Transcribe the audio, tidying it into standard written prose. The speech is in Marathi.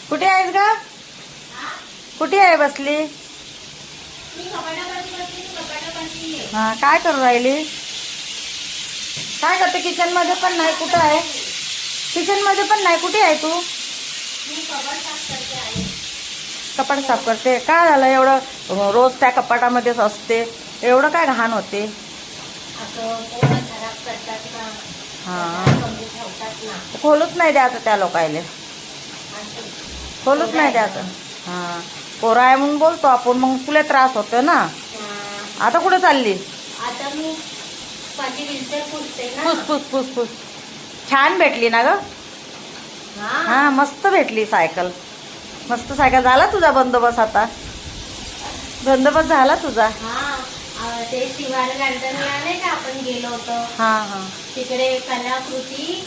कुठे आहेस ग? कुठे आहे बसली? हा, काय करू राहिली? काय करते? किचन मध्ये पण नाही. कुठं आहे? किचन मध्ये पण नाही. कुठे आहे तू? कपाट साफ करते. काय झालं एवढं? रोज त्या कपाटामध्येच असते. एवढं काय घाण होते? हा, खोलूच नाही द्यायचं त्या लोकायले. खोलूच नाही द्यायचं. हा, पोरं आहे म्हणून बोलतो आपण, मग तुला त्रास होतो ना. आता कुठं चालली? आता मी माझी व्हीलचेअर पुसते ना. पुस पुस पुस पुस. छान भेटली ना ग? हा, मस्त भेटली सायकल. मस्त सायकल. झाला तुझा बंदोबस्त आता? बंदोबस्त झाला तुझा? ते शिवार गार्डनला नाही का आपण गेलो होतो, हा हा. तिकडे कलाकृती